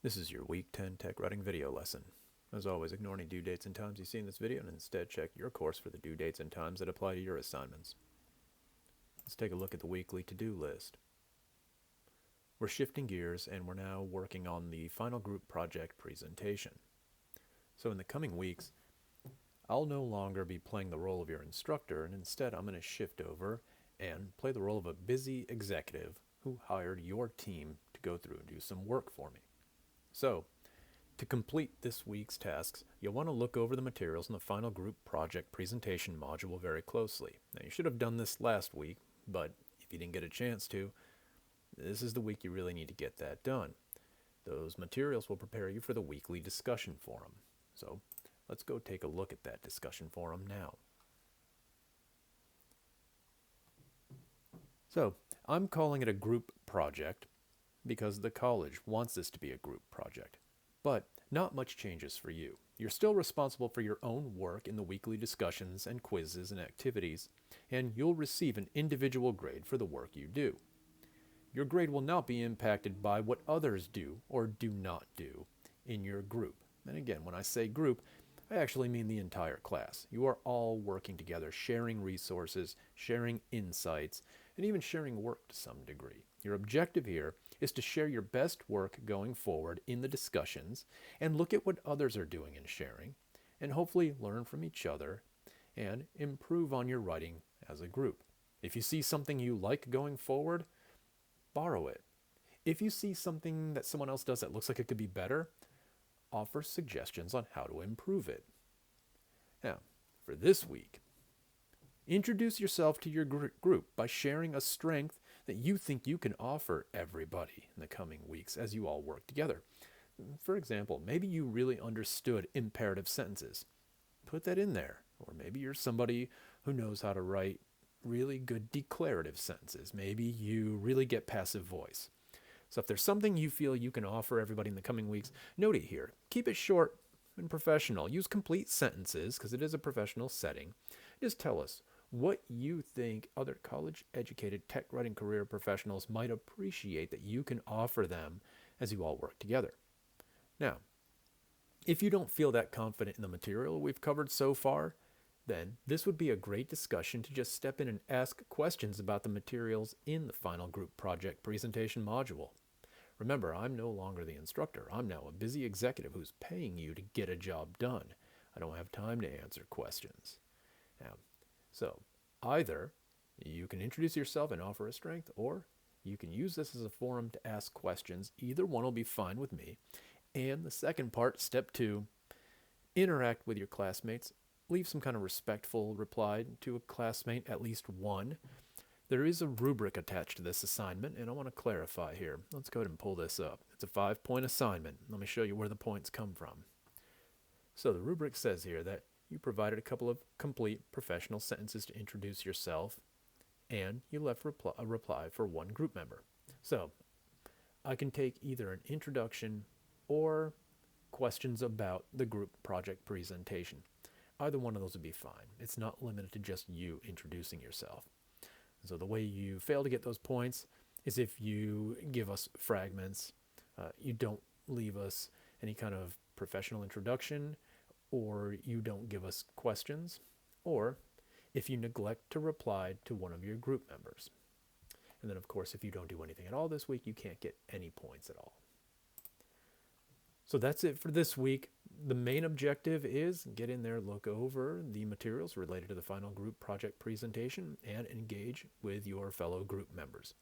This is your Week 10 Tech Writing video lesson. As always, ignore any due dates and times you see in this video and instead check your course for the due dates and times that apply to your assignments. Let's take a look at the weekly to-do list. We're shifting gears and we're now working on the final group project presentation. So in the coming weeks, I'll no longer be playing the role of your instructor, and instead I'm going to shift over and play the role of a busy executive who hired your team to go through and do some work for me. So, to complete this week's tasks, you'll want to look over the materials in the final group project presentation module very closely. Now, you should have done this last week, but if you didn't get a chance to, this is the week you really need to get that done. Those materials will prepare you for the weekly discussion forum. So, let's go take a look at that discussion forum now. So, I'm calling it a group project because the college wants this to be a group project. But not much changes for you. You're still responsible for your own work in the weekly discussions and quizzes and activities, and you'll receive an individual grade for the work you do. Your grade will not be impacted by what others do or do not do in your group. And again, when I say group, I actually mean the entire class. You are all working together, sharing resources, sharing insights, and even sharing work to some degree. Your objective here is to share your best work going forward in the discussions and look at what others are doing and sharing, and hopefully learn from each other and improve on your writing as a group. If you see something you like going forward, borrow it. If you see something that someone else does that looks like it could be better, offer suggestions on how to improve it. Now, for this week, introduce yourself to your group by sharing a strength that you think you can offer everybody in the coming weeks as you all work together. For example, maybe you really understood imperative sentences. Put that in there. Or maybe you're somebody who knows how to write really good declarative sentences. Maybe you really get passive voice. So if there's something you feel you can offer everybody in the coming weeks, note it here. Keep it short and professional. Use complete sentences because it is a professional setting. Just tell us what you think other college-educated tech writing career professionals might appreciate that you can offer them as you all work together. Now, if you don't feel that confident in the material we've covered so far, then this would be a great discussion to just step in and ask questions about the materials in the final group project presentation module. Remember, I'm no longer the instructor. I'm now a busy executive who's paying you to get a job done. I don't have time to answer questions. Now, so either you can introduce yourself and offer a strength, or you can use this as a forum to ask questions. Either one will be fine with me. And the second part, step 2, interact with your classmates. Leave some kind of respectful reply to a classmate, at least one. There is a rubric attached to this assignment, and I want to clarify here. Let's go ahead and pull this up. It's a 5-point assignment. Let me show you where the points come from. So the rubric says here that you provided a couple of complete professional sentences to introduce yourself, and you left a reply for one group member. So I can take either an introduction or questions about the group project presentation. Either one of those would be fine. It's not limited to just you introducing yourself. So the way you fail to get those points is if you give us fragments, you don't leave us any kind of professional introduction, or you don't give us questions, or if you neglect to reply to one of your group members. And then, of course, if you don't do anything at all this week, you can't get any points at all. So that's it for this week. The main objective is get in there, look over the materials related to the final group project presentation, and engage with your fellow group members.